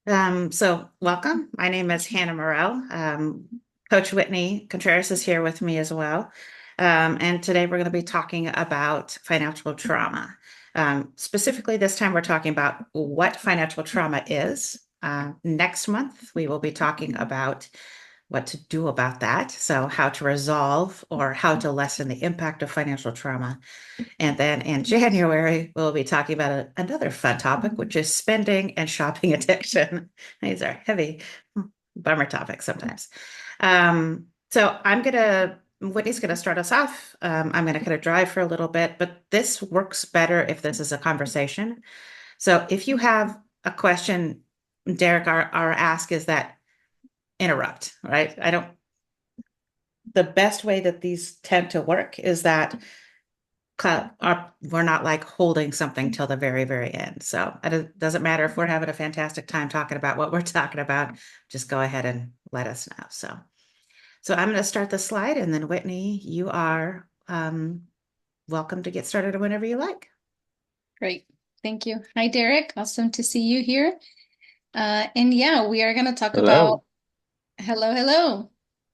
So welcome. My name is Hanna Morrell. Coach Whitney Contreras is here with me as well. And today we're going to be talking about financial trauma. Specifically, this time we're talking about what financial trauma is. Next month, we will be talking about what to do about that. So, how to resolve or how to lessen the impact of financial trauma. And then in January, we'll be talking about another fun topic, which is spending and shopping addiction. These are heavy, bummer topics sometimes. Whitney's gonna start us off. I'm gonna kind of drive for a little bit, but this works better if this is a conversation. So if you have a question, Derek, our ask is that interrupt, right? The best way that these tend to work is that we're not like holding something till the very, very end. So it doesn't matter if we're having a fantastic time talking about what we're talking about, just go ahead and let us know. So I'm going to start the slide, and then Whitney, you are welcome to get started whenever you like. Great. Thank you. Hi, Derek. Awesome to see you here. And yeah, we are going to talk Hello. about, hello.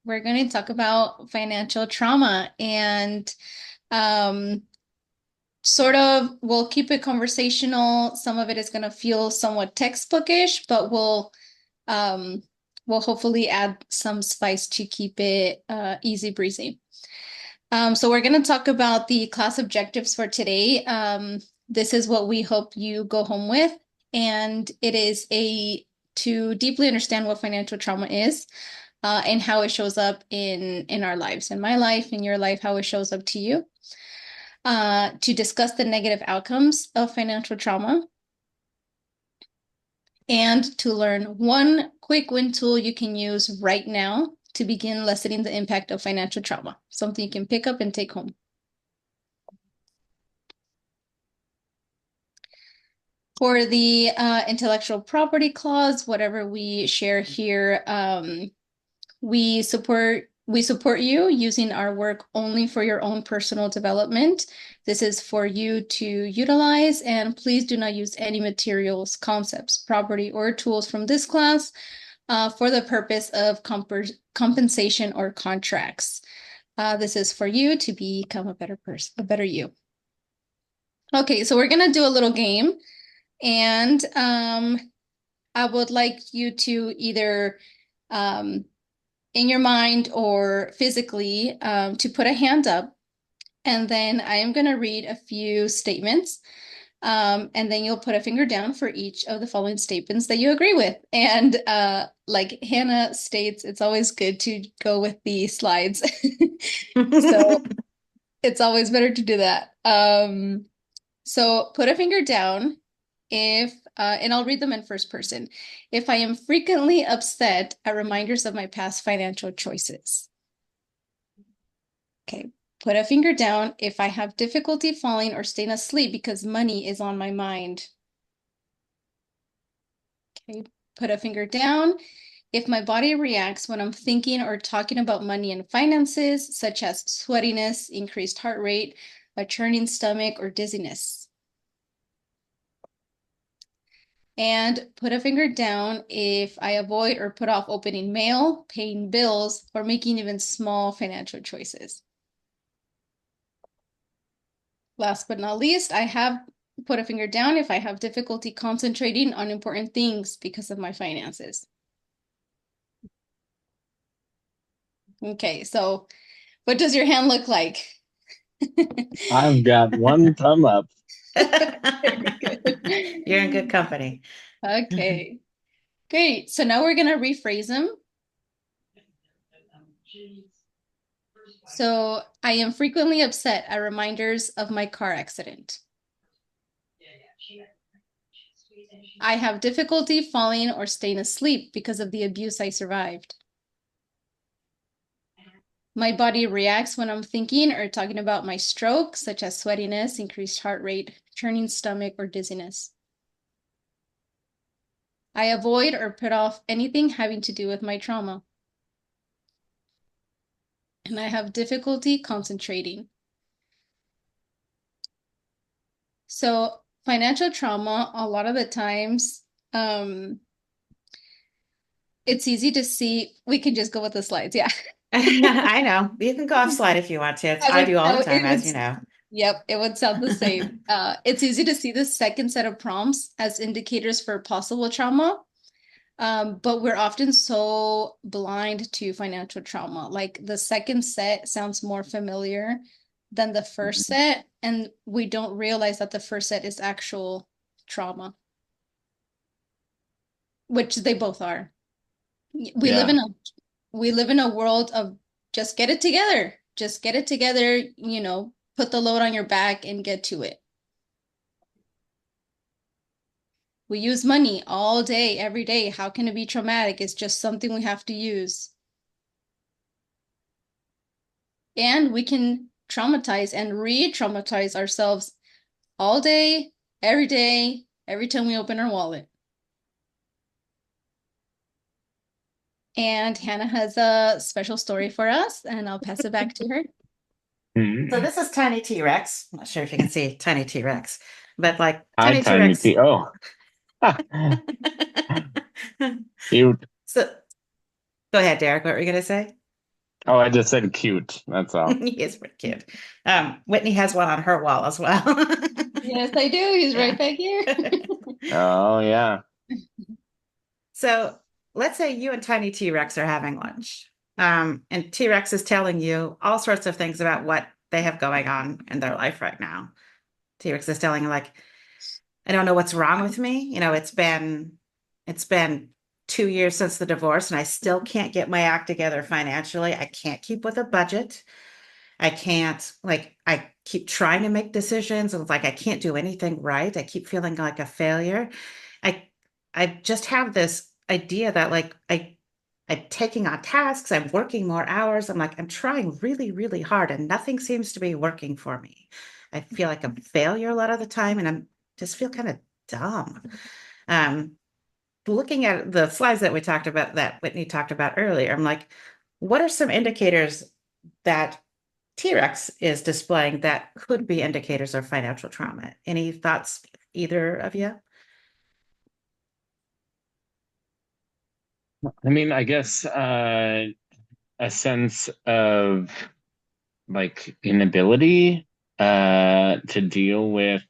We're going to talk about financial trauma and um, we'll keep it conversational. Some of it is going to feel somewhat textbookish, but we'll hopefully add some spice to keep it easy breezy. So we're going to talk about the class objectives for today. This is what we hope you go home with, and it is to deeply understand what financial trauma is, and how it shows up in our lives, in my life, in your life, how it shows up to you. To discuss the negative outcomes of financial trauma, and to learn one quick win tool you can use right now to begin lessening the impact of financial trauma, something you can pick up and take home. For the intellectual property clause, whatever we share here, we support you using our work only for your own personal development. This is for you to utilize, and please do not use any materials, concepts, property, or tools from this class for the purpose of compensation or contracts. This is for you to become a better person, a better you. Okay, so we're gonna do a little game, and I would like you to either in your mind or physically to put a hand up, and then I am going to read a few statements, and then you'll put a finger down for each of the following statements that you agree with. And like Hannah states, it's always good to go with the slides. So it's always better to do that. So put a finger down if, and I'll read them in first person. If I am frequently upset at reminders of my past financial choices. Okay, put a finger down if I have difficulty falling or staying asleep because money is on my mind. Okay, put a finger down if my body reacts when I'm thinking or talking about money and finances, such as sweatiness, increased heart rate, a churning stomach, or dizziness. And put a finger down if I avoid or put off opening mail, paying bills, or making even small financial choices. Last but not least, I have put a finger down if I have difficulty concentrating on important things because of my finances. Okay, so what does your hand look like? I've got one thumb up. Very good. You're in good company. Okay, great. So now we're gonna rephrase them. So I am frequently upset at reminders of my car accident. I have difficulty falling or staying asleep because of the abuse I survived. My body reacts when I'm thinking or talking about my stroke, such as sweatiness, increased heart rate, churning stomach, or dizziness. I avoid or put off anything having to do with my trauma. And I have difficulty concentrating. So financial trauma, a lot of the times, um, It's easy to see. We can just go with the slides. Yeah. I know. You can go off slide if you want to. I do all the time, It would, as you know. yep, it would sound the same. It's easy to see the second set of prompts as indicators for possible trauma. But we're often so blind to financial trauma. Like the second set sounds more familiar than the first set, and we don't realize that the first set is actual trauma, which they both are. We live Yeah. in a we live in a world of just get it together. Just get it together, put the load on your back and get to it. We use money all day, every day. How can it be traumatic? It's just something we have to use. And we can traumatize and re-traumatize ourselves all day, every time we open our wallet. And Hannah has a special story for us, and I'll pass it back to her. So Mhm. this is Tiny T-Rex. I'm not sure if you can see Tiny T-Rex, but like Hi, Tiny Tiny T-Rex. T. Oh, cute. So go ahead, Derek. What were you going to say? Oh, I just said cute. That's all. He is pretty cute. Whitney has one on her wall as well. Yes, I do. He's right Yeah. back here. Oh, yeah. So let's say you and Tiny T-Rex are having lunch. And T-Rex is telling you all sorts of things about what they have going on in their life right now. T-Rex is telling you, like, I don't know what's wrong with me. It's been 2 years since the divorce, and I still can't get my act together financially. I can't keep with a budget. I can't, like, I keep trying to make decisions, and it's like I can't do anything right. I keep feeling like a failure. I I just have this idea that, like, I'm taking on tasks, I'm working more hours. I'm like, I'm trying really, really hard, and nothing seems to be working for me. I feel like a failure a lot of the time, and I'm just feel kind of dumb. Um, Looking at the slides that we talked about, that Whitney talked about earlier, I'm like, what are some indicators that T-Rex is displaying that could be indicators of financial trauma? Any thoughts, either of you? I mean, I guess a sense of like inability to deal with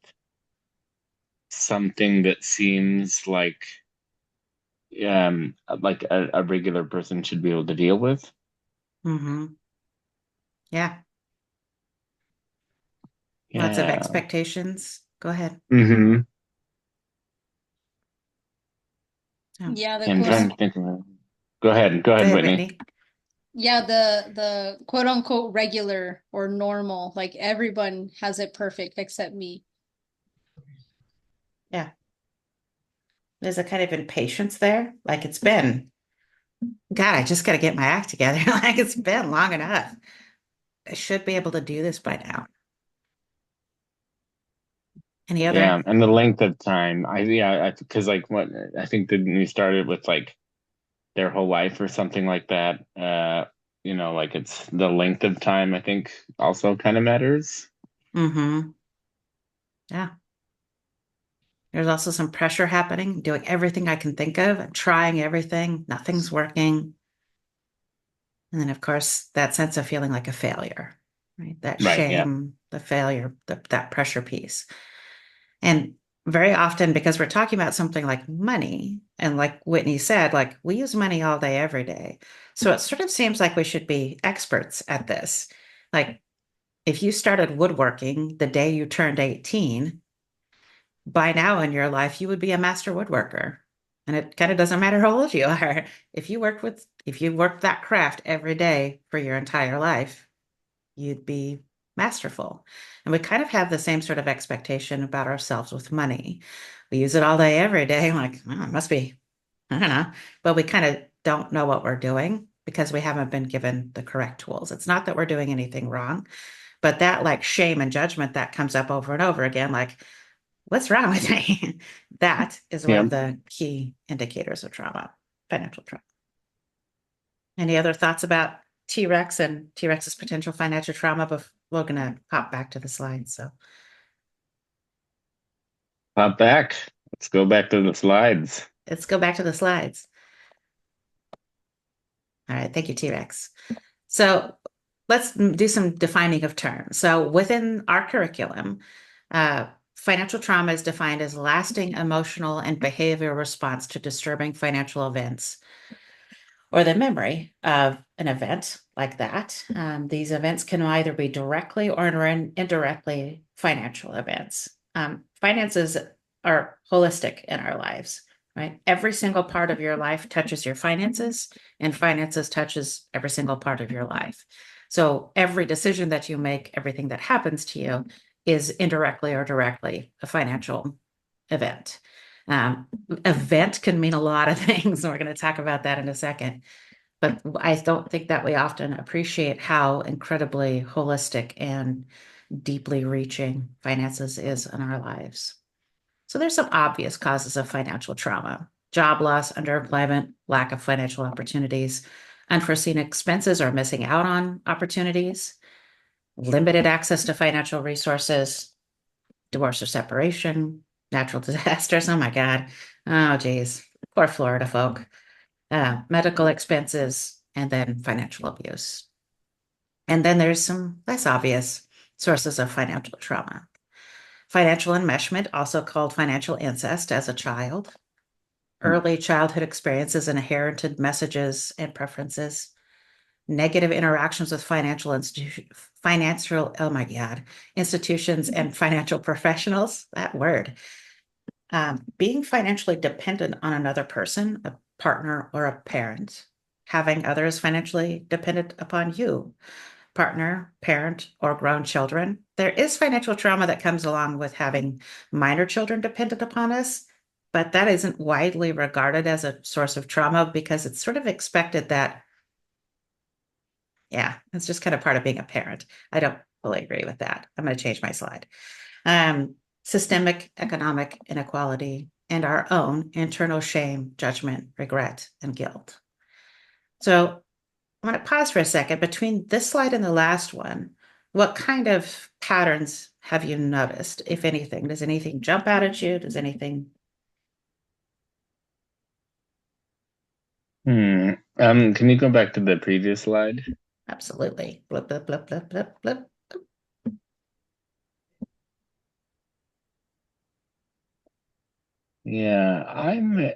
something that seems like a regular person should be able to deal with. Mm-hmm. Yeah. Lots of Yeah. expectations. Go ahead. Mm-hmm. Oh, Yeah, the Yeah, I'm quote trying yes. to think of it. Go Go ahead, ahead, Whitney. Whitney. yeah, the quote unquote regular or normal, like everyone has it perfect except me. Yeah. There's a kind of impatience there. Like, it's been, God, I just got to get my act together. Like, it's been long enough. I should be able to do this by now. Any Yeah, other? and the length of time. Because like what I think that we started with like their whole life or something like that. Like it's the length of time I think also kind of matters. Mm-hmm. Yeah. There's also some pressure happening, doing everything I can think of, trying everything, nothing's working. And then, of course, that sense of feeling like a failure, right? That Right, yeah. shame, the failure, that pressure piece. And very often, because we're talking about something like money, and like Whitney said, like we use money all day, every day. So it sort of seems like we should be experts at this. Like if you started woodworking the day you turned 18, by now in your life, you would be a master woodworker. And it kind of doesn't matter how old you are. If you worked that craft every day for your entire life, you'd be masterful. And we kind of have the same sort of expectation about ourselves with money. We use it all day, every day. Like, oh, it must be, I don't know. But we kind of don't know what we're doing because we haven't been given the correct tools. It's not that we're doing anything wrong, but that like shame and judgment that comes up over and over again, like, what's wrong with me? That is one Yeah. of the key indicators of trauma, financial trauma. Any other thoughts about T-Rex and T-Rex's potential financial trauma? But we're gonna pop back to the slides. So Pop back. Let's go back to the slides. let's go back to the slides. All right, thank you, T-Rex. So let's do some defining of terms. So within our curriculum, financial trauma is defined as lasting emotional and behavioral response to disturbing financial events or the memory of an event like that. These events can either be directly or indirectly financial events. Finances are holistic in our lives, right? Every single part of your life touches your finances, and finances touches every single part of your life. So every decision that you make, everything that happens to you is indirectly or directly a financial event. Event can mean a lot of things. We're going to talk about that in a second. But I don't think that we often appreciate how incredibly holistic and deeply reaching finances is in our lives. So there's some obvious causes of financial trauma: job loss, underemployment, lack of financial opportunities, unforeseen expenses or missing out on opportunities, limited access to financial resources, divorce or separation, natural disasters. Oh my God. Oh, geez. Poor Florida folk. Medical expenses, and then financial abuse. And then there's some less obvious sources of financial trauma. Financial enmeshment, also called financial incest as a child, early childhood experiences and inherited messages and preferences, negative interactions with oh my God, institutions and financial professionals, that word. Being financially dependent on another person, a partner or a parent, having others financially dependent upon you, partner, parent, or grown children. There is financial trauma that comes along with having minor children dependent upon us, but that isn't widely regarded as a source of trauma because it's sort of expected that, yeah, it's just kind of part of being a parent. I don't fully agree with that. I'm going to change my slide. Systemic economic inequality and our own internal shame, judgment, regret, and guilt. So I want to pause for a second between this slide and the last one. What kind of patterns have you noticed, if anything? Does anything jump out at you? Does anything? Can you go back to the previous slide? Absolutely. Blip, blip, blip, blip, blip, blip. Yeah, I'm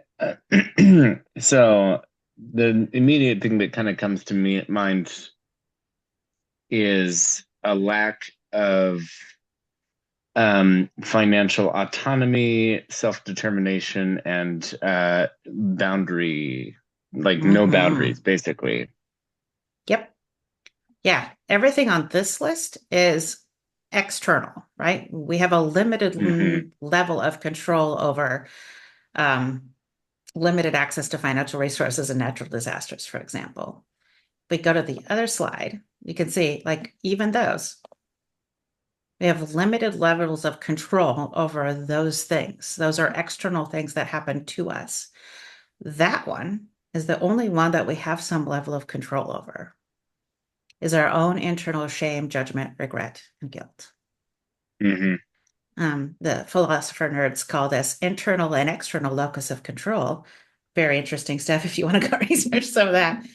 so the immediate thing that kind of comes to me mind is a lack of financial autonomy, self-determination, and boundary, like no Mm-hmm. boundaries, basically. Yep. Yeah. Everything on this list is external, right? We have a limited Hmm. level of control over um, limited access to financial resources and natural disasters, for example. We go to the other slide, you can see, like, even those, we have limited levels of control over those things. Those are external things that happen to us. That one is the only one that we have some level of control over, is our own internal shame, judgment, regret, and guilt. Hmm. The philosopher nerds call this internal and external locus of control. Very interesting stuff if you want to go research some of that.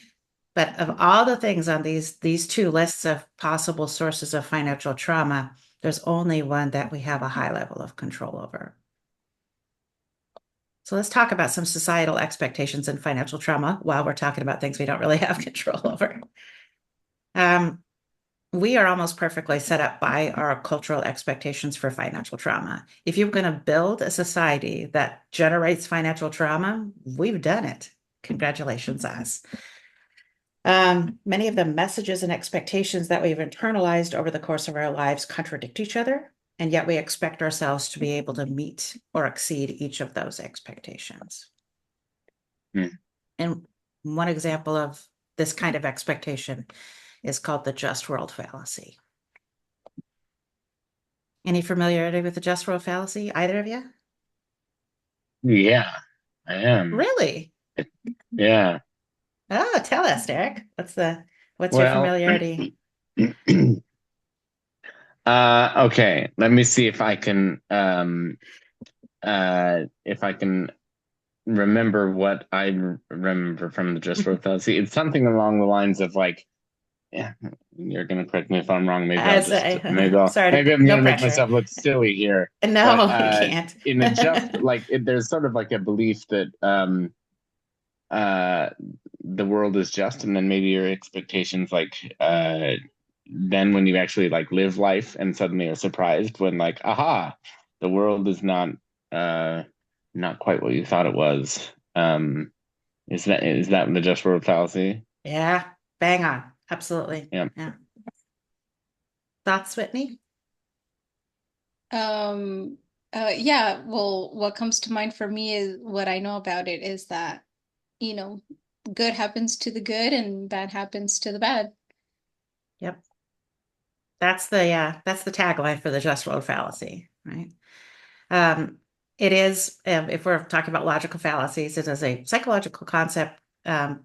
But of all the things on these two lists of possible sources of financial trauma, there's only one that we have a high level of control over. So let's talk about some societal expectations in financial trauma while we're talking about things we don't really have control over. Um, we are almost perfectly set up by our cultural expectations for financial trauma. If you're going to build a society that generates financial trauma, we've done it. Congratulations, us. Many of the messages and expectations that we've internalized over the course of our lives contradict each other, and yet we expect ourselves to be able to meet or exceed each of those expectations. Mm. And one example of this kind of expectation is called the just world fallacy. Any familiarity with the just world fallacy, either of you? Yeah, I am. Really? Yeah. Oh, tell us, Derek. What's your Well, familiarity? okay. Let me see if I can remember what remember from the just wrote fallacy. It's something along the lines of like, yeah, you're gonna correct me if I'm wrong. As I, sorry Maybe I'm no gonna make pressure. myself look silly here. But No, you can't. in a just like there's sort of like a belief that uh the world is just, and then maybe your expectations like then when you actually like live life and suddenly are surprised when like aha, the world is uh not quite what you thought it was. Is that the just word fallacy? Yeah, bang on. Absolutely. Yeah. Yeah. Thoughts, Whitney? Um, yeah, well, what comes to mind for me is what I know about it is that, you know, good happens to the good and bad happens to the bad. Yep. That's the tagline for the just world fallacy, right? Um, it is, if we're talking about logical fallacies, it is a psychological concept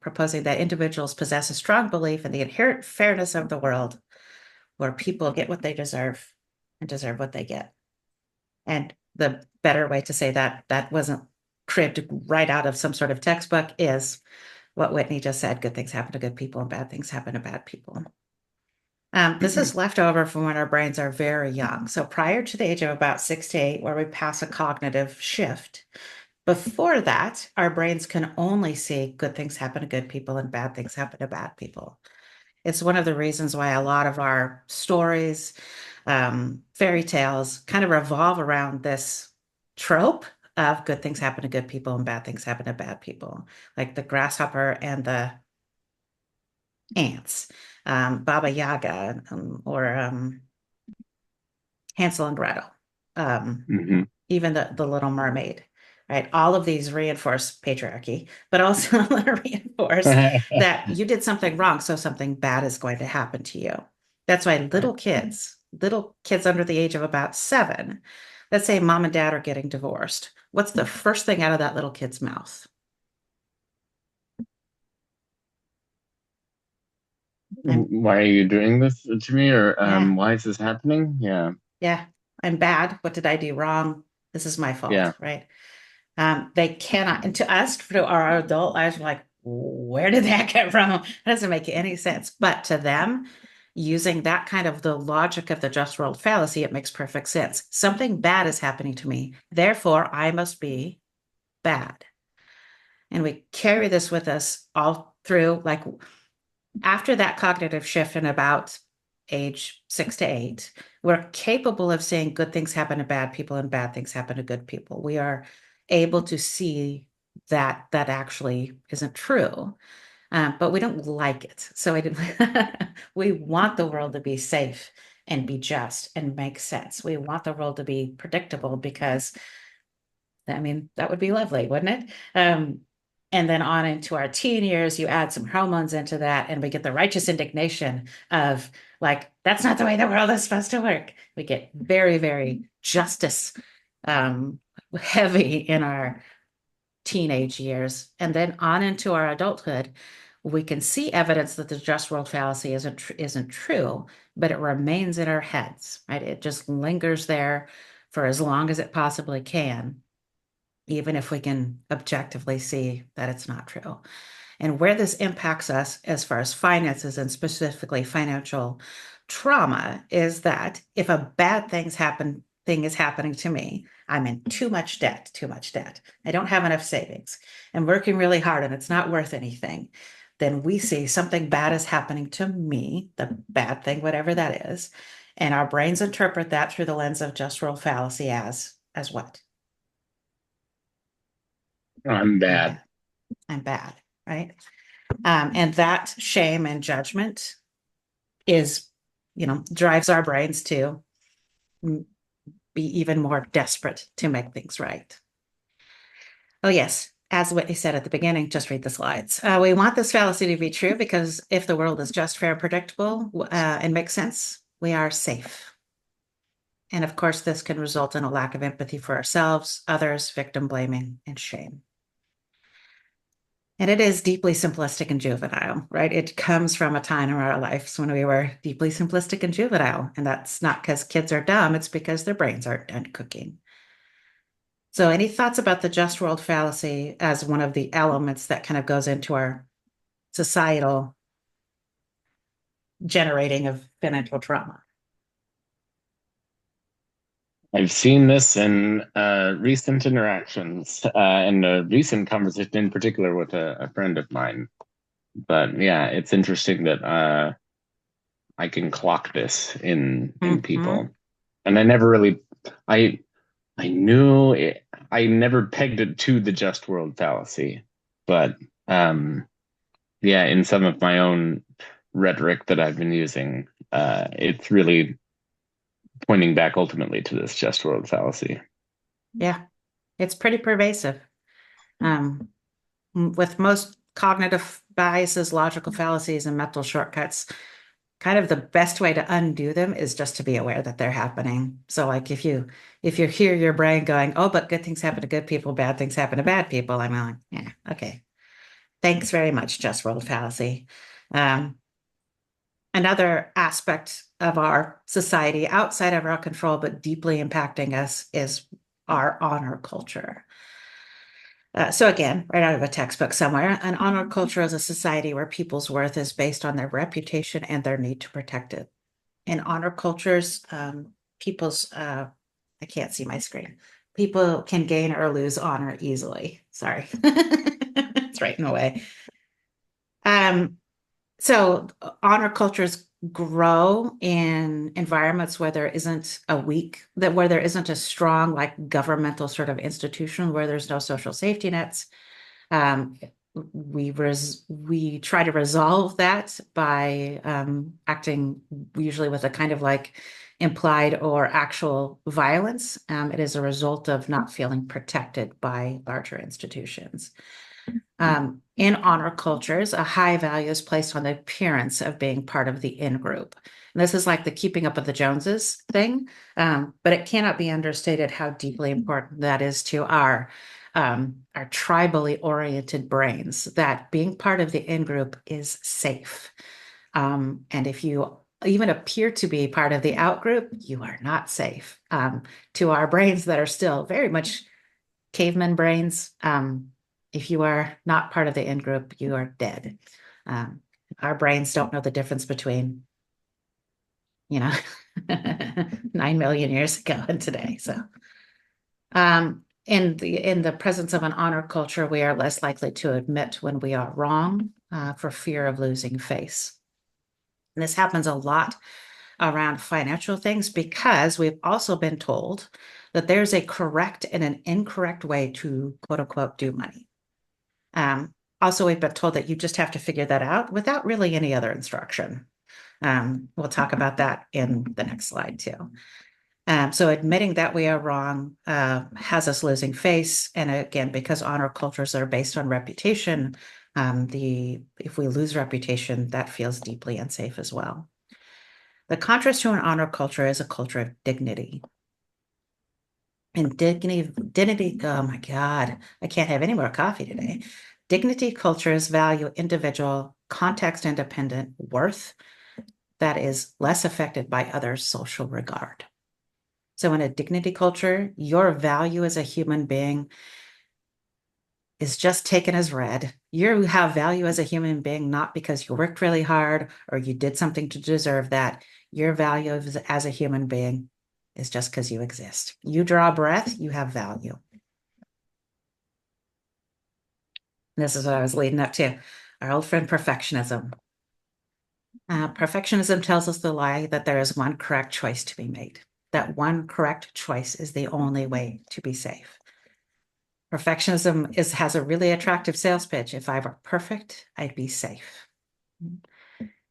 proposing that individuals possess a strong belief in the inherent fairness of the world, where people get what they deserve and deserve what they get. And the better way to say that, that wasn't cribbed right out of some sort of textbook, is what Whitney just said: good things happen to good people and bad things happen to bad people. This is left over from when our brains are very young. So prior to the age of about 6 to 8, where we pass a cognitive shift. Before that, our brains can only see good things happen to good people and bad things happen to bad people. It's one of the reasons why a lot of our stories, fairy tales kind of revolve around this trope of good things happen to good people and bad things happen to bad people, like the grasshopper and the ants, Baba Yaga, or Hansel and Gretel, um, Hmm. even the Little Mermaid, right? All of these reinforce patriarchy, but also reinforce that you did something wrong, so something bad is going to happen to you. That's why little kids under the age of about 7, let's say mom and dad are getting divorced. What's the first thing out of that little kid's mouth? I'm, Why are you doing this to me? Or yeah, why is this happening? Yeah. yeah, I'm bad. What did I do wrong? This is my fault, Yeah. right? They cannot, and to us, to our adult lives, we're like, where did that come from? That doesn't make any sense. But to them, using that kind of the logic of the just world fallacy, it makes perfect sense. Something bad is happening to me, therefore I must be bad. And we carry this with us all through, like after that cognitive shift in about age 6 to 8, we're capable of saying good things happen to bad people and bad things happen to good people. We are able to see that that actually isn't true, but we don't like it. So we want the world to be safe and be just and make sense. We want the world to be predictable because I mean, that would be lovely, wouldn't it? And then on into our teen years, you add some hormones into that, and we get the righteous indignation of like, that's not the way the world is supposed to work. We get very, very justice um, heavy in our teenage years. And then on into our adulthood, we can see evidence that the just world fallacy isn't true, but it remains in our heads, right? It just lingers there for as long as it possibly can, even if we can objectively see that it's not true. And where this impacts us as far as finances and specifically financial trauma is that if a bad thing is happening to me, I'm in too much debt, too much debt. I don't have enough savings. I'm working really hard and it's not worth anything. Then we see something bad is happening to me, the bad thing, whatever that is. And our brains interpret that through the lens of just world fallacy as what? I'm I'm bad. bad. I'm bad, right? And that shame and judgment is, drives our brains to be even more desperate to make things right. Oh, yes. As Whitney said at the beginning, just read the slides. We want this fallacy to be true because if the world is just, fair, and predictable and makes sense, we are safe. And of course, this can result in a lack of empathy for ourselves, others, victim blaming, and shame. And it is deeply simplistic and juvenile, right? It comes from a time in our lives when we were deeply simplistic and juvenile. And that's not because kids are dumb, it's because their brains aren't done cooking. So any thoughts about the just world fallacy as one of the elements that kind of goes into our societal generating of financial trauma? I've seen this in recent interactions, and a recent conversation in particular with a friend of mine. But yeah, it's interesting that I can clock this in Hmm. people, and I never really, I I knew it, I never pegged it to the just world fallacy, but um, yeah, in some of my own rhetoric that I've been using, it's really pointing back ultimately to this just world fallacy. Yeah, it's pretty pervasive. Um, with most cognitive biases, logical fallacies, and mental shortcuts, kind of the best way to undo them is just to be aware that they're happening. So like if you hear your brain going, oh, but good things happen to good people, bad things happen to bad people, I'm like, yeah, okay. Thanks very much, just world fallacy. Um, Another aspect of our society outside of our control, but deeply impacting us, is our honor culture. So again, right out of a textbook somewhere, an honor culture is a society where people's worth is based on their reputation and their need to protect it. In honor cultures, people's I can't see my screen. People can gain or lose honor easily. Sorry, it's right in the way. Um, so honor cultures grow in environments where there isn't a weak that where there isn't a strong like governmental sort of institution where there's no social safety nets. um, we try to resolve that by acting usually with a kind of like implied or actual violence. It is a result of not feeling protected by larger institutions. In honor cultures, a high value is placed on the appearance of being part of the in group. And this is like the keeping up with the Joneses thing, but it cannot be understated how deeply important that is to our tribally oriented brains. That being part of the in group is safe, and if you even appear to be part of the out group, you are not safe. To our brains that are still very much caveman brains. If you are not part of the in group, you are dead. Um, our brains don't know the difference between, you know, 9 million years ago and today. So, in the presence of an honor culture, we are less likely to admit when we are wrong for fear of losing face. And this happens a lot around financial things because we've also been told that there's a correct and an incorrect way to quote unquote do money. Also, we've been told that you just have to figure that out without really any other instruction. We'll talk about that in the next slide too. So admitting that we are wrong has us losing face. And again, because honor cultures are based on reputation, if we lose reputation, that feels deeply unsafe as well. The contrast to an honor culture is a culture of dignity. And dignity, oh my God, I can't have any more coffee today. Dignity cultures value individual, context independent worth that is less affected by others' social regard. So, in a dignity culture, your value as a human being is just taken as read. You have value as a human being not because you worked really hard or you did something to deserve that. Your value as a human being is just because you exist. You draw breath, you have value. This is what I was leading up to. Our old friend perfectionism. Perfectionism tells us the lie that there is one correct choice to be made, that one correct choice is the only way to be safe. Perfectionism has a really attractive sales pitch. If I were perfect, I'd be safe.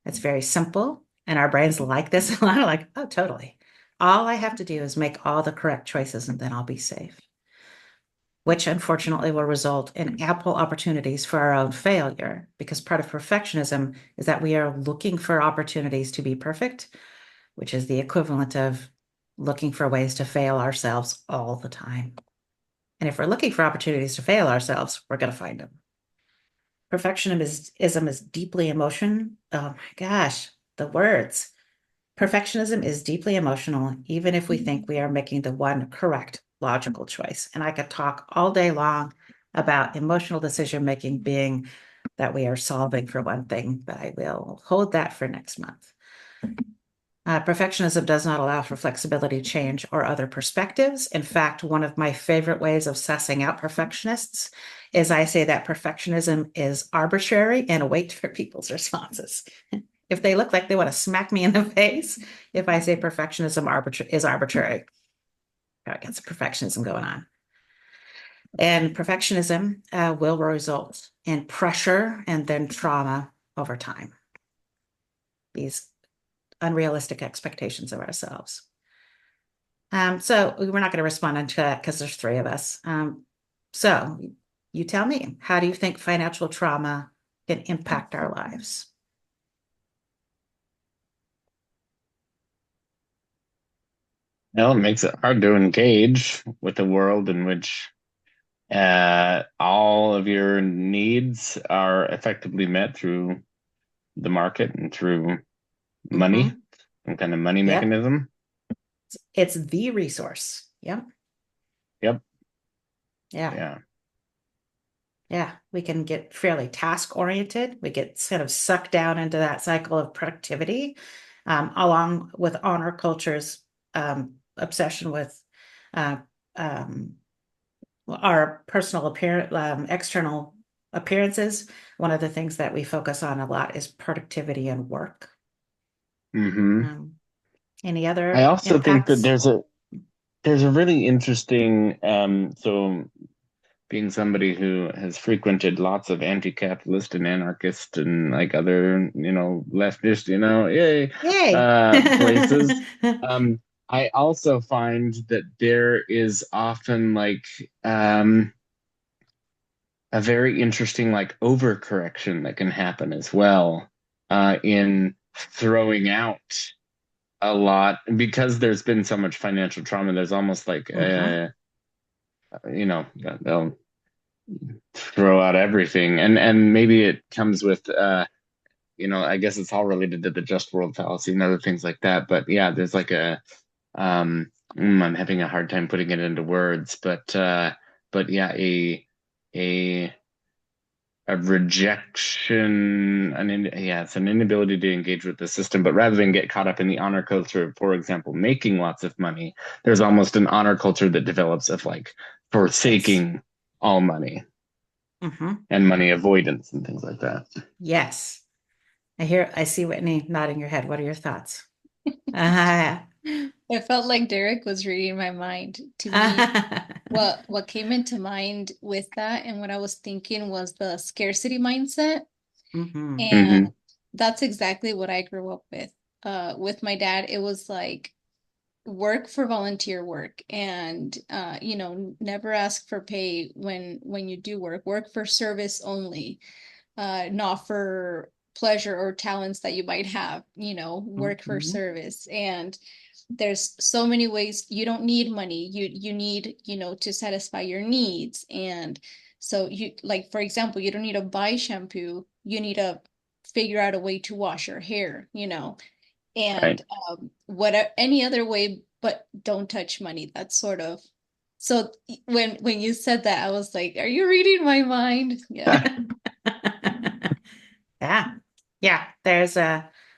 It's very simple, and our brains like this a lot. Like, oh, totally. All I have to do is make all the correct choices, and then I'll be safe, which unfortunately will result in ample opportunities for our own failure, because part of perfectionism is that we are looking for opportunities to be perfect, which is the equivalent of looking for ways to fail ourselves all the time. And if we're looking for opportunities to fail ourselves, we're going to find them. Perfectionism is deeply emotion. Oh my gosh, the words. Perfectionism is deeply emotional, even if we think we are making the one correct logical choice. And I could talk all day long about emotional decision making being that we are solving for one thing, but I will hold that for next month. Perfectionism does not allow for flexibility, change, or other perspectives. In fact, one of my favorite ways of sussing out perfectionists is I say that perfectionism is arbitrary and awaits for people's responses. If they look like they want to smack me in the face, if I say perfectionism is arbitrary, I got some perfectionism going on. And perfectionism will result in pressure and then trauma over time. These unrealistic expectations of ourselves. So we're not going to respond to that because there's three of us. So you tell me, how do you think financial trauma can impact our lives? Well, it makes it hard to engage with a world in which all of your needs are effectively met through the market and through money, Mm-hmm. some kind of money Yep. mechanism. It's the resource. Yep. Yep. Yeah. Yeah. Yeah. We can get fairly task oriented. We get sort of sucked down into that cycle of productivity, along with honor culture's obsession with uh, um, our personal external appearances. One of the things that we focus on a lot is productivity and work. Hmm. Um, any I other also think that impacts? there's a really interesting so being somebody who has frequented lots of anti-capitalist and anarchist and like other, leftist, yay, Yay. places. Um, I also find that there is often like a very interesting like overcorrection that can happen as well in throwing out a lot because there's been so much financial trauma. There's almost like Uh-huh. they'll throw out everything, and maybe it comes with I guess it's all related to the just world fallacy and other things like that. But yeah, there's like I'm having a hard time putting it into words, but yeah, a a rejection, it's an inability to engage with the system. But rather than get caught up in the honor culture, for example, making lots of money, there's almost an honor culture that develops of like Yes. forsaking all money Mm-hmm. and money avoidance and things like that. Yes. I see Whitney nodding your head. What are your thoughts? Uh, I felt like Derek was reading my mind. To me, what came into mind with that and what I was thinking was the scarcity mindset. mm-hmm. And Hmm. that's exactly what I grew up with. With my dad, it was like work for volunteer work and never ask for pay when you do work for service only, not for pleasure or talents that you might have, work for Mm-hmm. service. And there's so many ways. You don't need money, you need, to satisfy your needs. And so you, like, for example, you don't need to buy shampoo, you need to figure out a way to wash your hair, Right. and whatever, any other way, but don't touch money. That's sort of, so when you said that, I was like, are you reading my mind? Yeah. Yeah. Yeah.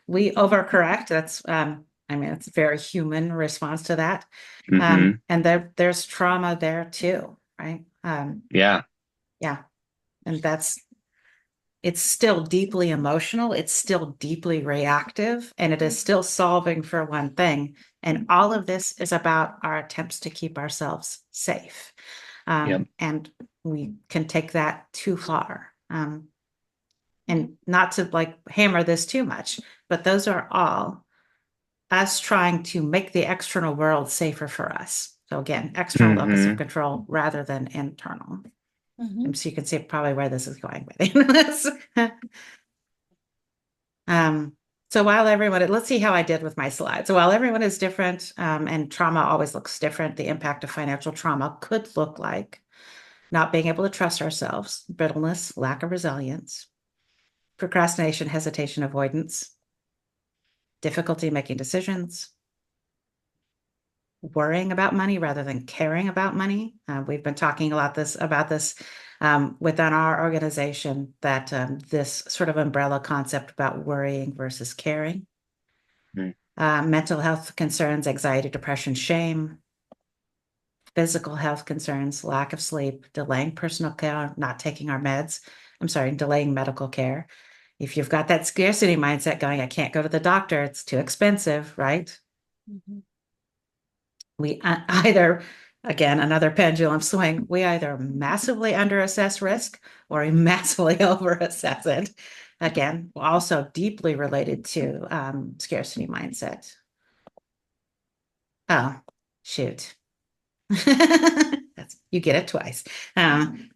We overcorrect. I mean, it's a very human response to that. Hmm. And there's trauma there too, right? Yeah. Yeah. And it's still deeply emotional. It's still deeply reactive, and it is still solving for one thing. And all of this is about our attempts to keep ourselves safe. Yep. And we can take that too far. And not to like hammer this too much, but those are all us trying to make the external world safer for us. So again, external locus of Hmm. control rather than internal. Mhm. And so you can see probably where this is going with this. Um, so while everyone, let's see how I did with my slides. So while everyone is different, and trauma always looks different, the impact of financial trauma could look like not being able to trust ourselves, brittleness, lack of resilience, procrastination, hesitation, avoidance, difficulty making decisions, worrying about money rather than caring about money. We've been talking a lot about this within our organization, that this sort of umbrella concept about worrying versus caring. Mm. Mental health concerns, anxiety, depression, shame, physical health concerns, lack of sleep, delaying personal care, not taking our meds. I'm sorry, delaying medical care. If you've got that scarcity mindset going, I can't go to the doctor, it's too expensive, right? Mhm. We either, again, another pendulum swing, we either massively underassess risk or we massively overassess it. Again, also deeply related to scarcity mindset. Oh, shoot. That's, you get it twice.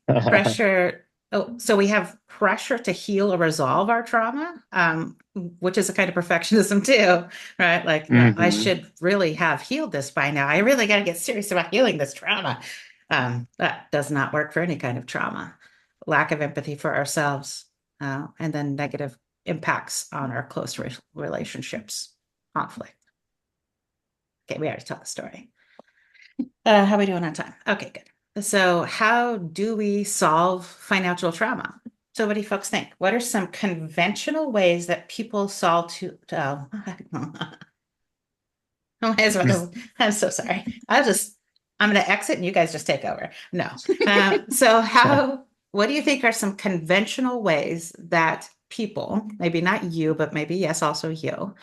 Pressure. Oh, so we have pressure to heal or resolve our trauma, which is a kind of perfectionism too, right? Like, no, I Hmm. should really have healed this by now. I really got to get serious about healing this trauma. That does not work for any kind of trauma. Lack of empathy for ourselves, and then negative impacts on our close relationships, conflict. Okay, we already told the story. How are we doing on time? Okay, good. So, how do we solve financial trauma? So, what do you folks think? What are some conventional ways that people solve I'm so sorry. I'm going to exit and you guys just take over. No. What do you think are some conventional ways that people, maybe not you, but maybe yes, also you,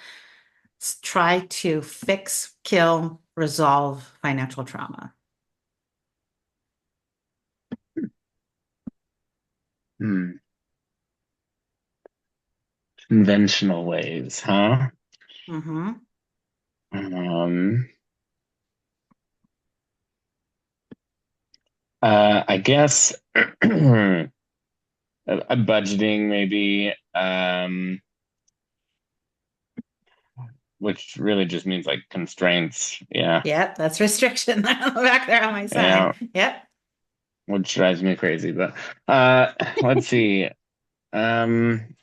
try to fix, kill, resolve financial trauma? Hmm. Conventional ways, huh? Mm-hmm. Um, I guess a budgeting maybe, which really just means like constraints. Yeah, Yep, that's restriction back there on my yeah, side. Yep. which drives me crazy. But uh, let's see. Um,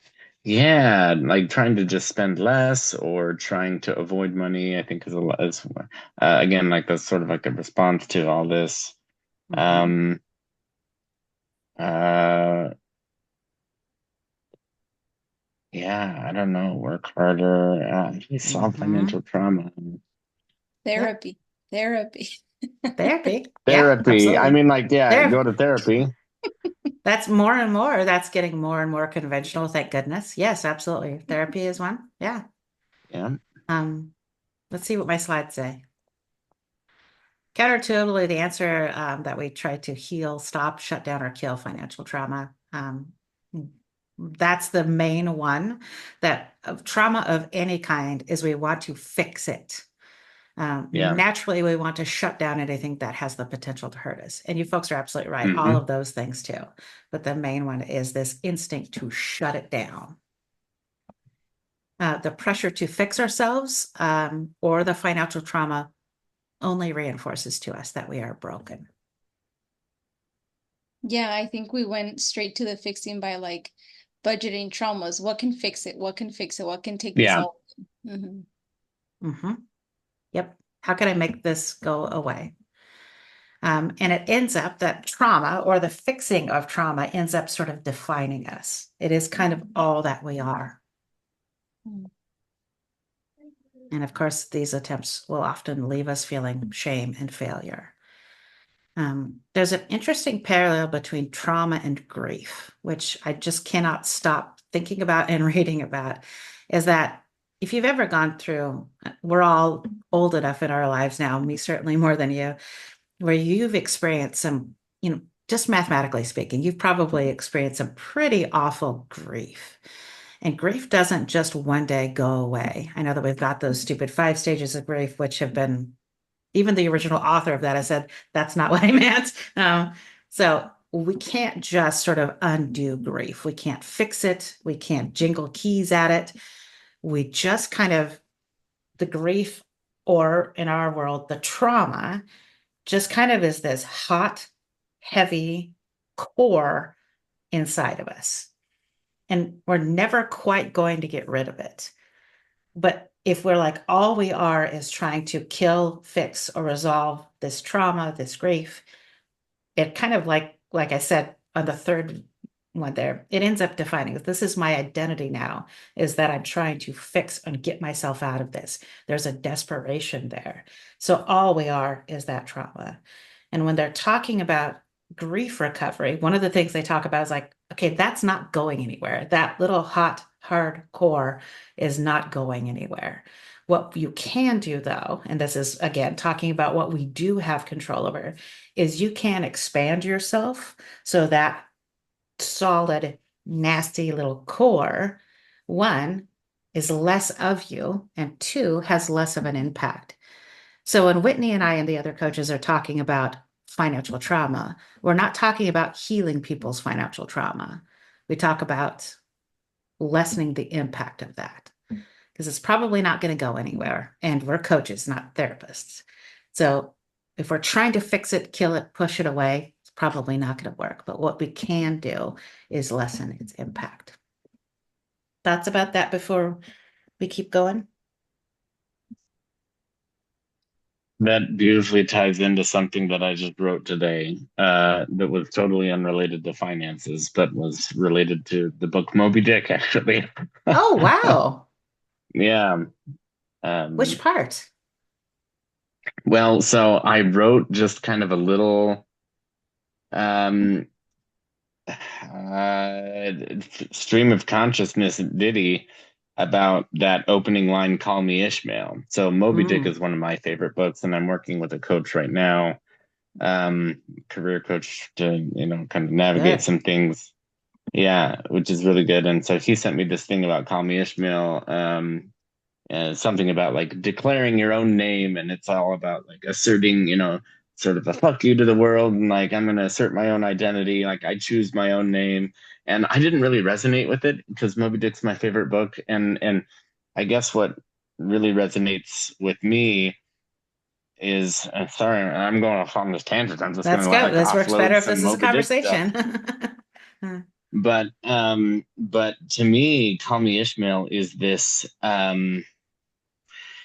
yeah, like trying to just spend less or trying to avoid money, I think is a lot is again like that's sort of like a response to all this. Mm-hmm. Um, uh, yeah, I don't know, work harder, solve Mm-hmm. financial trauma. Yep. Therapy, therapy. Therapy. Yeah, Therapy. I absolutely. mean, like, yeah, There. go to therapy. That's more and more. That's getting more and more conventional, thank goodness. Yes, absolutely. Therapy is one. Yeah. Yeah. Um, let's see what my slides say. Counterintuitively, the answer that we try to heal, stop, shut down, or kill financial trauma. That's the main one, that of trauma of any kind is we want to fix it. Yeah. Naturally, we want to shut down anything that has the potential to hurt us. And you folks are absolutely right. All Hmm. of those things too. But the main one is this instinct to shut it down. The pressure to fix ourselves, or the financial trauma, only reinforces to us that we are broken. Yeah, I think we went straight to the fixing by like budgeting traumas. What can fix it? What can fix it? What can take this Yeah. all? Hmm. Mm-hmm. Yep. How can I make this go away? And it ends up that trauma, or the fixing of trauma, ends up sort of defining us. It is kind of all that we are. And of course, these attempts will often leave us feeling shame and failure. There's an interesting parallel between trauma and grief, which I just cannot stop thinking about and reading about, is that if you've ever gone through, we're all old enough in our lives now, me certainly more than you, where you've experienced some, just mathematically speaking, you've probably experienced some pretty awful grief. And grief doesn't just one day go away. I know that we've got those stupid 5 stages of grief, which have been, even the original author of that has said, that's not what I meant. So we can't just sort of undo grief. We can't fix it. We can't jingle keys at it. We just kind of, the grief, or in our world, the trauma, just kind of is this hot, heavy core inside of us. And we're never quite going to get rid of it. But if we're like, all we are is trying to kill, fix, or resolve this trauma, this grief, it kind of like I said on the third one there, it ends up defining this is my identity now, is that I'm trying to fix and get myself out of this. There's a desperation there. So all we are is that trauma. And when they're talking about grief recovery, one of the things they talk about is like, okay, that's not going anywhere. That little hot, hard core is not going anywhere. What you can do, though, and this is again talking about what we do have control over, is you can expand yourself so that solid, nasty little core, one, is less of you, and two, has less of an impact. So when Whitney and I and the other coaches are talking about financial trauma, we're not talking about healing people's financial trauma. We talk about lessening the impact of that because it's probably not going to go anywhere. And we're coaches, not therapists. So if we're trying to fix it, kill it, push it away, it's probably not going to work. But what we can do is lessen its impact. Thoughts about that before we keep going? That beautifully ties into something that I just wrote today, that was totally unrelated to finances, but was related to the book Moby Dick, actually. Oh, wow. Yeah. Which Um, part? well, so I wrote just kind of a little um, uh, stream of consciousness ditty about that opening line, "Call me Ishmael." So Moby Dick Mm, is one of my favorite books, and I'm working with a coach right now, career coach, to kind of navigate good. some things. Yeah, which is really good. And so he sent me this thing about "Call me Ishmael," something about like declaring your own name, and it's all about like asserting, sort of a fuck you to the world, and like I'm gonna assert my own identity, like I choose my own name. And I didn't really resonate with it because Moby Dick's my favorite book, and I guess what really resonates with me is, sorry, I'm going off on this tangent. I'm just Let's gonna go. like This works better offload if some this is a Moby Dick stuff. conversation. But to me, Call Me Ishmael is this.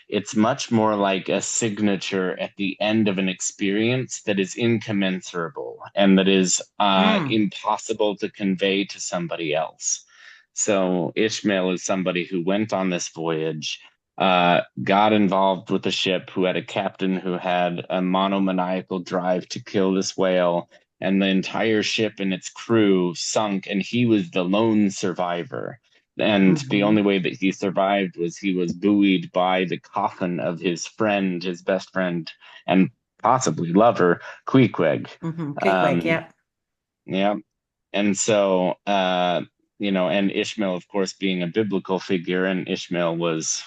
It's much more like a signature at the end of an experience that is incommensurable and that is Mm, impossible to convey to somebody else. So Ishmael is somebody who went on this voyage, got involved with a ship, who had a captain who had a monomaniacal drive to kill this whale, and the entire ship and its crew sunk, and he was the lone survivor. And the only hmm way that he survived was he was buoyed by the coffin of his friend, his best friend, and possibly lover, Queequeg. Quick wig, Um, yep. yeah. And so, and Ishmael, of course, being a biblical figure, and Ishmael was,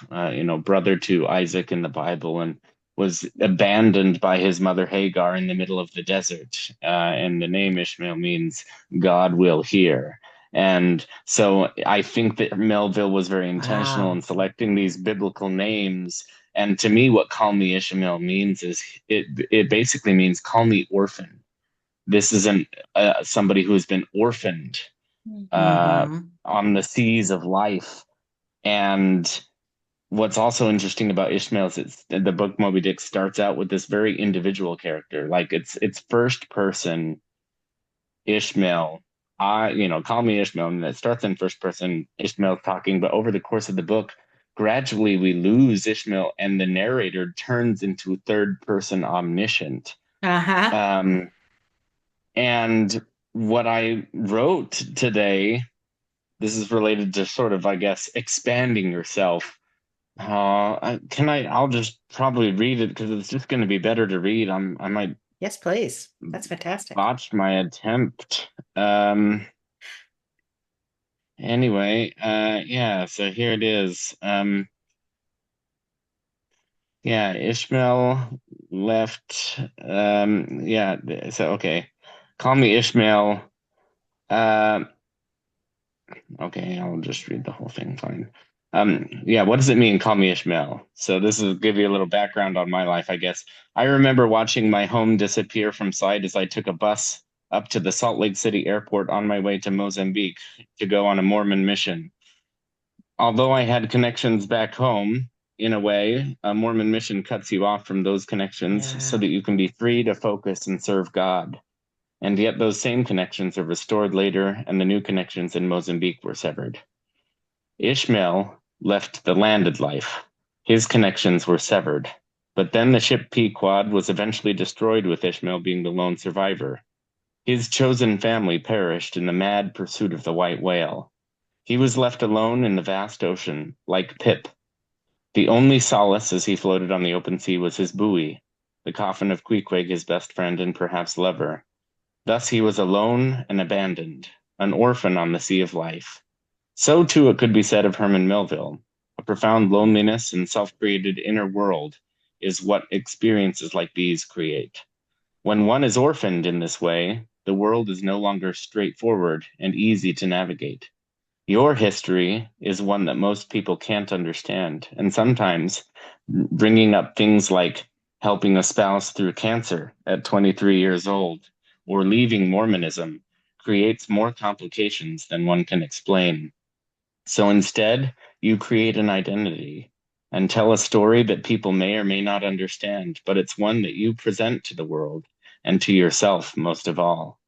brother to Isaac in the Bible, and was abandoned by his mother Hagar in the middle of the desert. And the name Ishmael means God will hear. And so I think that Melville was very intentional in Wow. selecting these biblical names. And to me, what "Call Me Ishmael" means is it basically means "call me orphan." This is somebody who has been orphaned uh, Hmm on the seas of life. And what's also interesting about Ishmael is the book Moby Dick starts out with this very individual character. Like it's first person Ishmael. Call me Ishmael, and it starts in first person. Ishmael talking, but over the course of the book, gradually we lose Ishmael, and the narrator turns into third person omniscient. Uh-huh. Um, And what I wrote today, this is related to sort of, I guess, expanding yourself. I'll just probably read it because it's just going to be better to read. I might Yes, please. That's fantastic. botch my attempt. Anyway, yeah, so here it is. Yeah, Ishmael left. Yeah, so okay. Call me Ishmael. Um, Okay, I'll just read the whole thing. Fine. Yeah, what does it mean, call me Ishmael? So this is give you a little background on my life, I guess. I remember watching my home disappear from sight as I took a bus up to the Salt Lake City airport on my way to Mozambique to go on a Mormon mission. Although I had connections back home, in a way, a Mormon mission cuts you off from those connections so Yeah. that you can be free to focus and serve God. And yet those same connections are restored later, and the new connections in Mozambique were severed. Ishmael left the landed life. His connections were severed. But then the ship Pequod was eventually destroyed with Ishmael being the lone survivor. His chosen family perished in the mad pursuit of the white whale. He was left alone in the vast ocean, like Pip. The only solace as he floated on the open sea was his buoy, the coffin of Queequeg, his best friend and perhaps lover. Thus he was alone and abandoned, an orphan on the sea of life. So too it could be said of Herman Melville. A profound loneliness and self-created inner world is what experiences like these create. When one is orphaned in this way, the world is no longer straightforward and easy to navigate. Your history is one that most people can't understand, and sometimes bringing up things like helping a spouse through cancer at 23 years old or leaving Mormonism creates more complications than one can explain. So instead, you create an identity and tell a story that people may or may not understand, but it's one that you present to the world and to yourself most of all.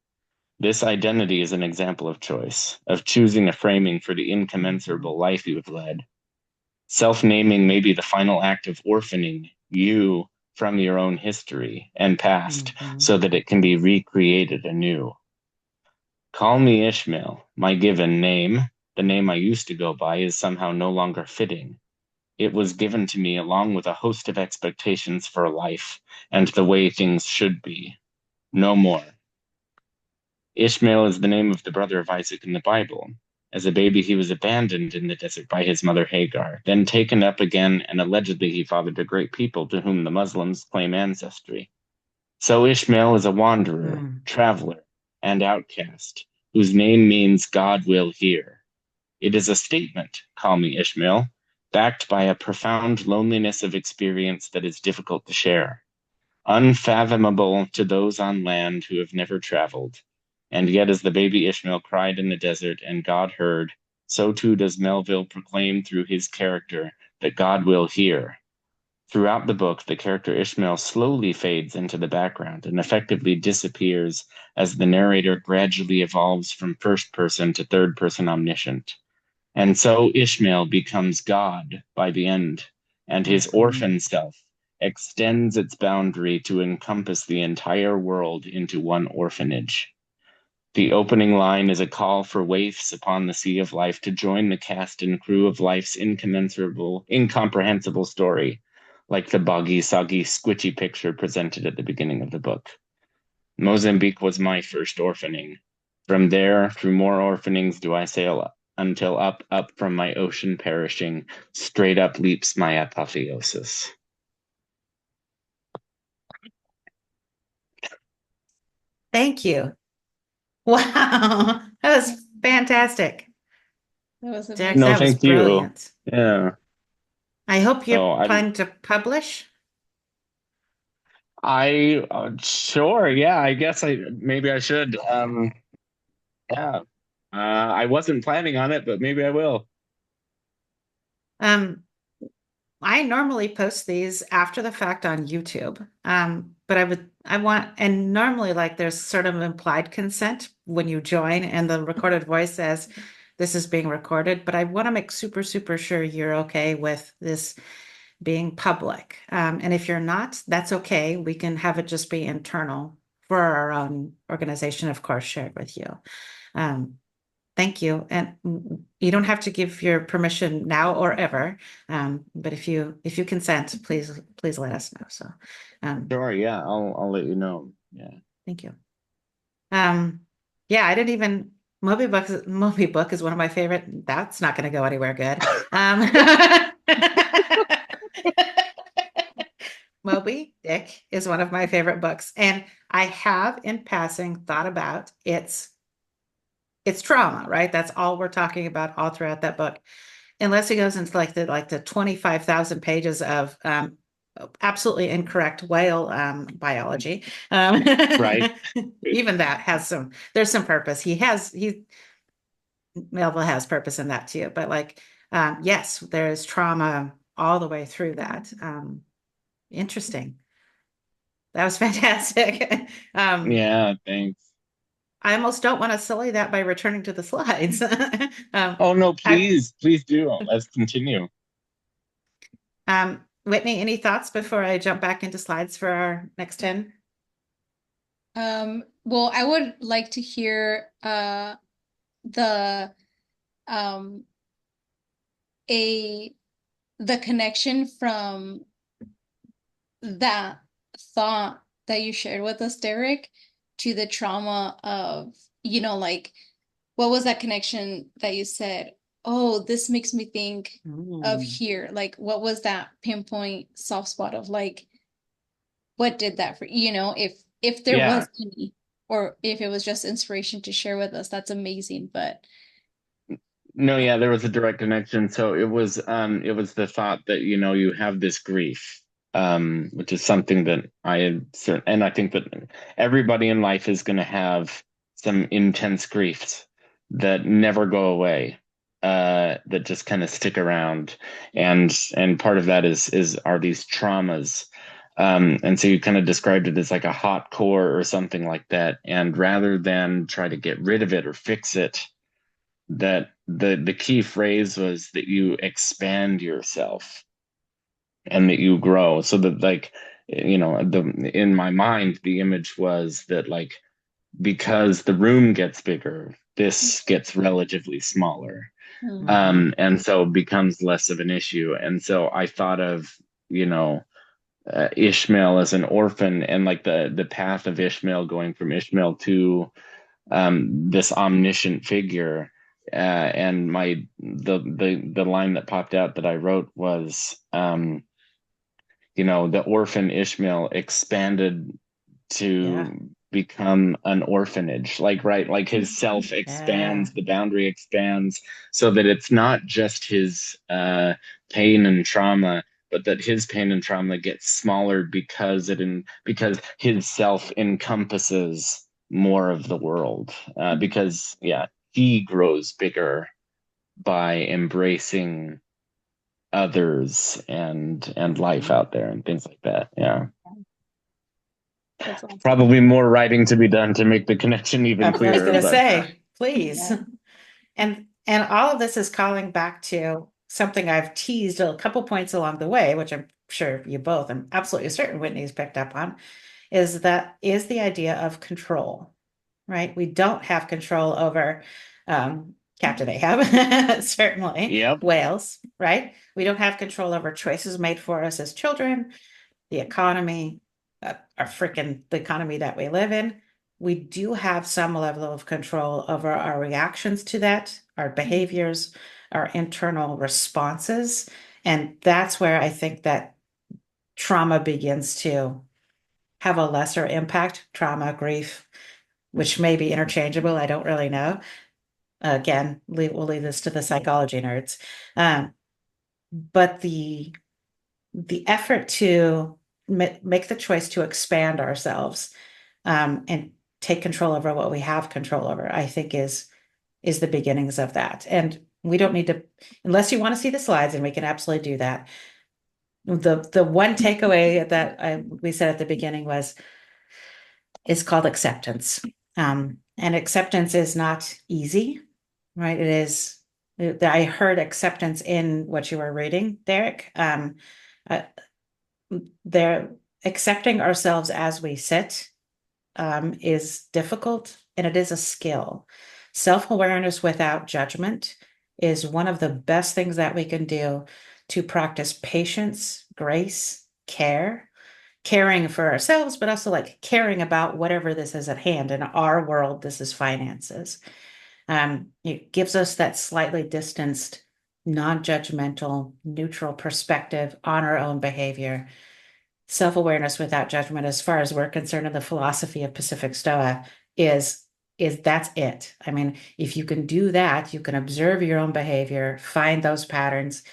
This identity is an example of choice, of choosing a framing for the incommensurable life you have led. Self-naming may be the final act of orphaning you from your own history and past Mhm. so that it can be recreated anew. Call me Ishmael, my given name. The name I used to go by is somehow no longer fitting. It was given to me along with a host of expectations for life and the way things should be. No more. Ishmael is the name of the brother of Isaac in the Bible. As a baby, he was abandoned in the desert by his mother Hagar, then taken up again, and allegedly he fathered a great people to whom the Muslims claim ancestry. So Ishmael is a wanderer, Mm. traveler, and outcast, whose name means God will hear. It is a statement, call me Ishmael, backed by a profound loneliness of experience that is difficult to share, unfathomable to those on land who have never traveled. And yet, as the baby Ishmael cried in the desert and God heard, so too does Melville proclaim through his character that God will hear. Throughout the book, the character Ishmael slowly fades into the background and effectively disappears as the narrator gradually evolves from first person to third person omniscient. And so Ishmael becomes God by the end, and his Mhm. orphan self extends its boundary to encompass the entire world into one orphanage. The opening line is a call for waifs upon the sea of life to join the cast and crew of life's incommensurable, incomprehensible story, like the boggy, soggy, squitchy picture presented at the beginning of the book. Mozambique was my first orphaning. From there, through more orphanings do I sail until up from my ocean perishing, straight up leaps my apotheosis. Thank you. Wow. That was fantastic. That was Derek, No, that was amazing. thank you. brilliant. Yeah. I hope you're So planning to publish. sure, yeah, I guess maybe I should. Yeah. I wasn't planning on it, but maybe I will. Um, I normally post these after the fact on YouTube. But I want, and normally like there's sort of implied consent when you join and the recorded voice says this is being recorded, but I want to make super, super sure you're okay with this being public. And if you're not, that's okay. We can have it just be internal for our own organization, of course, shared with you. Um, Thank you. And you don't have to give your permission now or ever. But if you consent, please let us know. So Sure, yeah, I'll let you know. Yeah. thank you. Yeah, I didn't even Moby Book is one of my favorite. That's not going to go anywhere good. Moby Dick is one of my favorite books. And I have in passing thought about it's trauma, right? That's all we're talking about all throughout that book. Unless he goes into like the 25,000 pages of absolutely incorrect whale biology. Um, Right. even that has there's some purpose. Melville has purpose in that too. But like, yes, there is trauma all the way through that. Interesting. That was fantastic. Yeah, thanks. I almost don't want to sully that by returning to the slides. Oh no, I, please do. Let's continue. Whitney, any thoughts before I jump back into slides for our next 10? Well, I would like to hear the um a the connection from that thought that you shared with us, Derek, to the trauma of, like, what was that connection that you said, oh, this makes me think of here? Like, what was that pinpoint soft spot of, like, what did that for, if there Yeah. was any, or if it was just inspiration to share with us, that's amazing. But No, yeah, there was a direct connection. So it was the thought that, you have this grief, which is something that I had and I think that everybody in life is going to have some intense griefs that never go away, that just kind of stick around. And part of that are these traumas. And so you kind of described it as like a hot core or something like that. And rather than try to get rid of it or fix it, that the key phrase was that you expand yourself and that you grow, so that, like, the in my mind the image was that, like, because the room gets bigger, this gets relatively smaller, and so becomes less of an issue. And so I thought of, you know Ishmael as an orphan, and like the path of Ishmael, going from Ishmael to this omniscient figure. And the line that popped out that I wrote was, the orphan Ishmael expanded Yeah. to become an orphanage. Like, right, like his self Yeah. expands, the boundary expands, so that it's not just his pain and trauma, but that his pain and trauma gets smaller because his self encompasses more of the world. Because, yeah, he grows bigger by embracing others and life Mhm. out there and things like that. Yeah. that's awesome. Probably more writing to be done to make the connection even I was clearer, going to but say, please. Yeah. And all of this is calling back to something I've teased a couple points along the way, which I'm sure you both, I'm absolutely certain Whitney's picked up on, is the idea of control, right? We don't have control over Captain Ahab, certainly, yep. whales, right? We don't have control over choices made for us as children, the economy, the economy that we live in. We do have some level of control over our reactions to that, our behaviors, our internal responses. And that's where I think that trauma begins to have a lesser impact, trauma, grief, which may be interchangeable. I don't really know. Again, we'll leave this to the psychology nerds. Um, but the effort to make the choice to expand ourselves, and take control over what we have control over, I think is the beginnings of that. And we don't need to, unless you want to see the slides, and we can absolutely do that. The one takeaway that we said at the beginning is called acceptance. And acceptance is not easy, right? It is. I heard acceptance in what you were reading, Derek. Uh, they're accepting ourselves as we sit, is difficult, and it is a skill. Self-awareness without judgment is one of the best things that we can do to practice patience, grace, caring for ourselves, but also like caring about whatever this is at hand. In our world, this is finances. It gives us that slightly distanced, non-judgmental, neutral perspective on our own behavior. Self-awareness without judgment, as far as we're concerned, in the philosophy of Pacific Stoa, is that's it. I mean, if you can do that, you can observe your own behavior, find those patterns,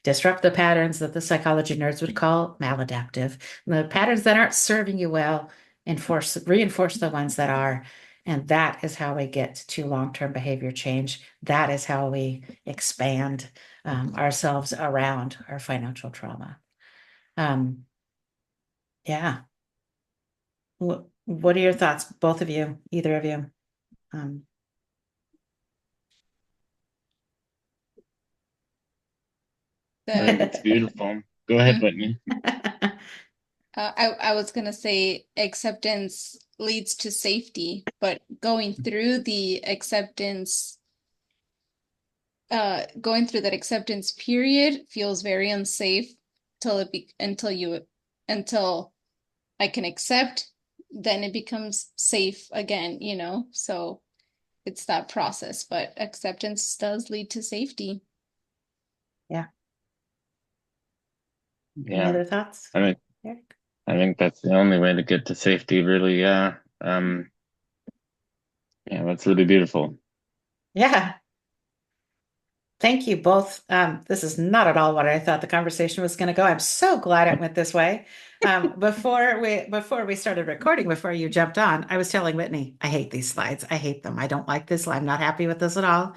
disrupt the patterns that the psychology nerds would call maladaptive, the patterns that aren't serving you well, reinforce the ones that are, And that is how we get to long-term behavior change. That is how we expand ourselves around our financial trauma. Yeah. What are your thoughts, both of you, either of you? Um, I think it's beautiful. Go ahead, Mhm. Whitney. I was gonna say acceptance leads to safety, but going through that acceptance period feels very unsafe until I can accept, then it becomes safe again, you know? So it's that process, but acceptance does lead to safety. Yeah. Any Yeah, other thoughts, I mean, Eric? I think that's the only way to get to safety, really. Yeah. Yeah, that's really beautiful. Yeah. Thank you both. This is not at all what I thought the conversation was going to go. I'm so glad it went this way. Before we started recording, before you jumped on, I was telling Whitney, I hate these slides. I hate them. I don't like this. I'm not happy with this at all.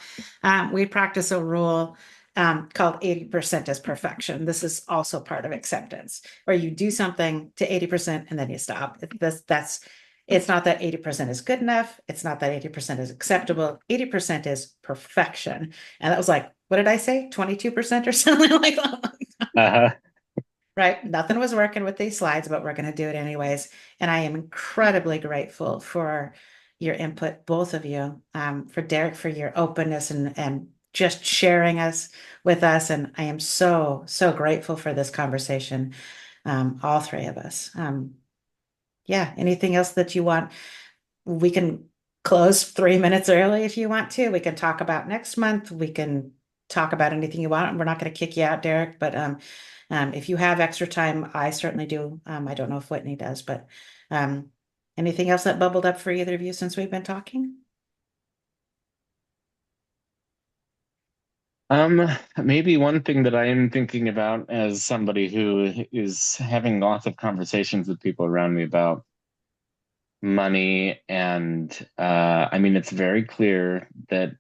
We practice a rule called 80% is perfection. This is also part of acceptance, where you do something to 80% and then you stop. It's not that 80% is good enough. It's not that 80% is acceptable. 80% is perfection. And that was like, what did I say? 22% or something like that. Uh-huh. Right. Nothing was working with these slides, but we're going to do it anyways. And I am incredibly grateful for your input, both of you, for Derek, for your openness and just sharing us with us. And I am so, so grateful for this conversation, all three of us. Yeah. Anything else that you want? We can close 3 minutes early if you want to. We can talk about next month. We can talk about anything you want. We're not going to kick you out, Derek, but if you have extra time, I certainly do. I don't know if Whitney does, but um, anything else that bubbled up for either of you since we've been talking? Maybe one thing that I am thinking about as somebody who is having lots of conversations with people around me about money, and I mean, it's very clear that,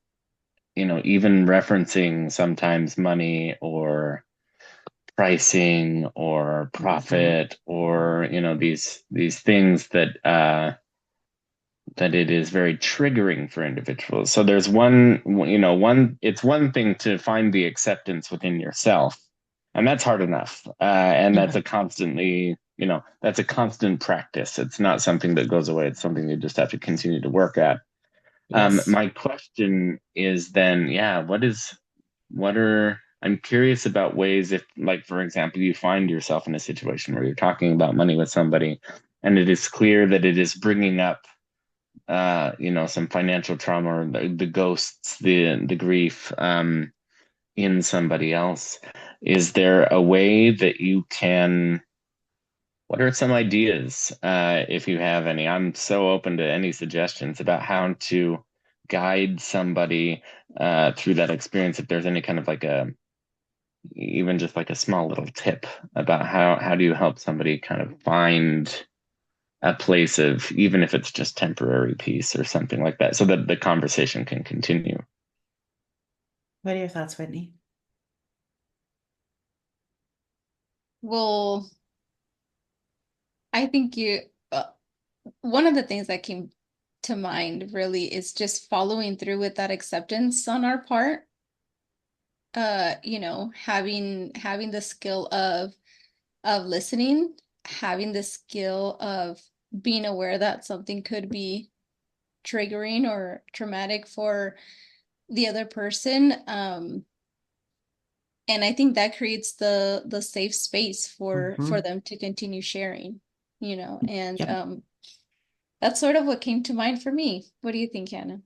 even referencing sometimes money or pricing or profit or, these things that it is very triggering for individuals. So there's it's one thing to find the acceptance within yourself, and that's hard enough. And that's Mhm. a constantly, that's a constant practice. It's not something that goes away. It's something you just have to continue to work at. Yes. My question is then, yeah, I'm curious about ways if, like, for example, you find yourself in a situation where you're talking about money with somebody, and it is clear that it is bringing up some financial trauma or the ghosts, the grief in somebody else. Is there a way that you can, what are some ideas, if you have any? I'm so open to any suggestions about how to guide somebody through that experience. If there's any kind of like even just like a small little tip about how do you help somebody kind of find a place of, even if it's just temporary peace or something like that, so that the conversation can continue. What are your thoughts, Whitney? Well, I think one of the things that came to mind really is just following through with that acceptance on our part. Having the skill of listening, having the skill of being aware that something could be triggering or traumatic for the other person. And I think that creates the safe space for Mhm. them to continue sharing, and Yep. that's sort of what came to mind for me. What do you think, Hannah?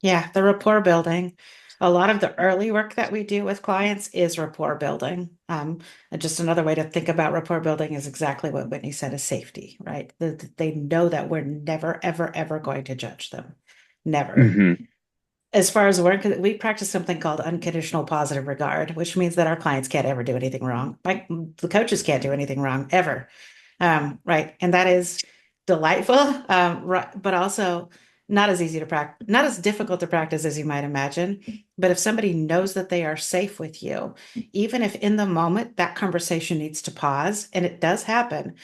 Yeah, the rapport building. A lot of the early work that we do with clients is rapport building. And just another way to think about rapport building is exactly what Whitney said is safety, right? They know that we're never, ever, ever going to judge them. Never. Hmm. As far as work, we practice something called unconditional positive regard, which means that our clients can't ever do anything wrong. Like the coaches can't do anything wrong ever. Right. And that is delightful. Right. But also not as easy to practice, not as difficult to practice as you might imagine. But if somebody knows that they are safe with you, even if in the moment that conversation needs to pause, and it does happen,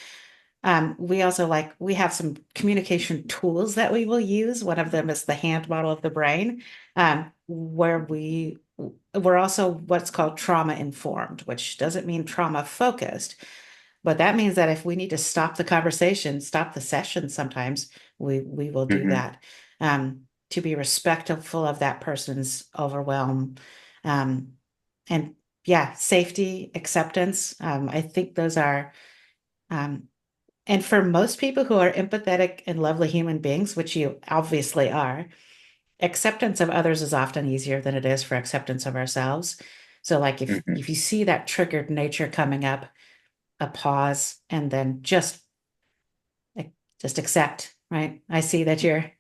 we also we have some communication tools that we will use. One of them is the hand model of the brain, where we're also what's called trauma informed, which doesn't mean trauma focused, but that means that if we need to stop the conversation, stop the session, sometimes we will do Hmm. that, to be respectful of that person's overwhelm, um, and yeah, safety, acceptance. I think those are. Um, and for most people who are empathetic and lovely human beings, which you obviously are, acceptance of others is often easier than it is for acceptance of ourselves. So like Hmm. if you see that triggered nature coming up, a pause and then just accept, right? I see that you're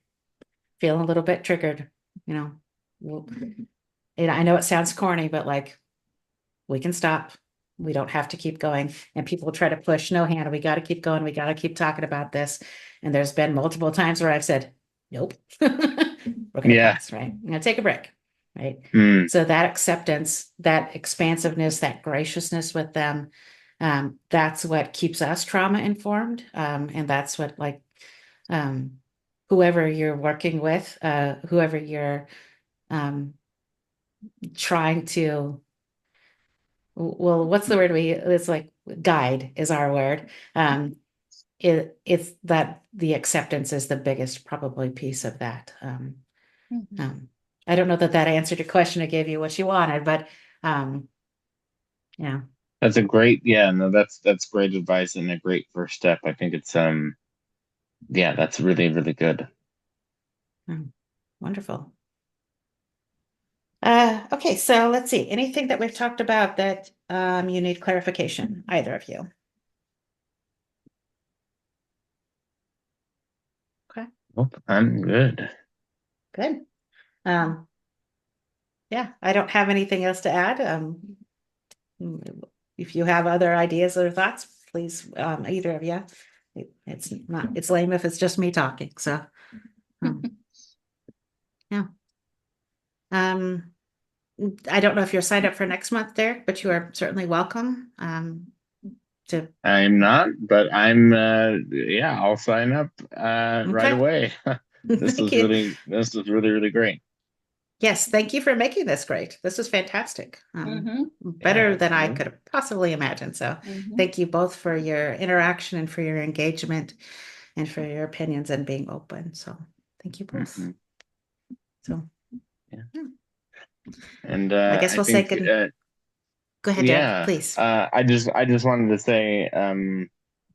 feeling a little bit triggered, you know. Well, I know it sounds corny, but like we can stop. We don't have to keep going. And people try to push, no, Hannah, we got to keep going. We got to keep talking about this. And there's been multiple times where I've said, nope, we're going to Yeah. pause, right? I'm going to take a break, right? Mm. So that acceptance, that expansiveness, that graciousness with them, that's what keeps us trauma informed. And that's what um, whoever you're working with, whoever you're um, trying to well, what's the word it's like guide is our word. It's that the acceptance is the biggest probably piece of that. Mhm. Um, I don't know that that answered your question or gave you what you wanted, but um, yeah. That's a great, yeah, no, that's great advice and a great first step. I think it's yeah, that's really, really good. Wonderful. Okay, so let's see. Anything that we've talked about that you need clarification, either of you? Okay, Nope, I'm good. good. Um, yeah, I don't have anything else to add. If you have other ideas or thoughts, please, either of you. It's not, it's lame if it's just me talking. So, um, yeah. Um, I don't know if you're signed up for next month, Derek, but you are certainly welcome. To I'm not, but I'm yeah, I'll sign up right okay. away. Thank you. This is really, really great. Yes, thank you for making this great. This is fantastic. Mhm. Yeah, Better than I absolutely. could have possibly imagined. So, Mhm. thank you both for your interaction and for your engagement and for your opinions and being open. So, thank you both. Hmm. So, Yeah. yeah. And I guess I we'll say think good. Go ahead, Derek, yeah, please. I just wanted to say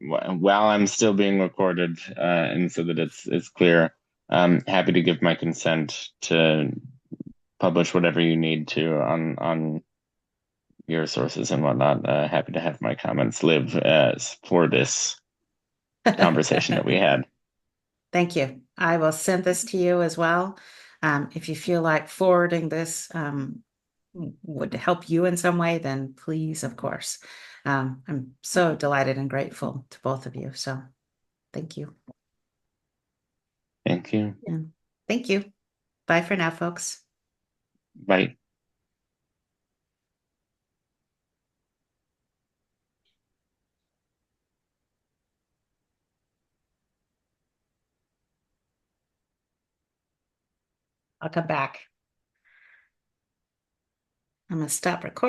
while I'm still being recorded and so that it's clear, happy to give my consent to publish whatever you need to on your sources and whatnot. Happy to have my comments live for this conversation that we had. Thank you. I will send this to you as well. If you feel like forwarding this would help you in some way, then please, of course. I'm so delighted and grateful to both of you. So thank you. Thank you. And thank you. Bye for now, folks. Bye. I'll come back. I'm going to stop recording.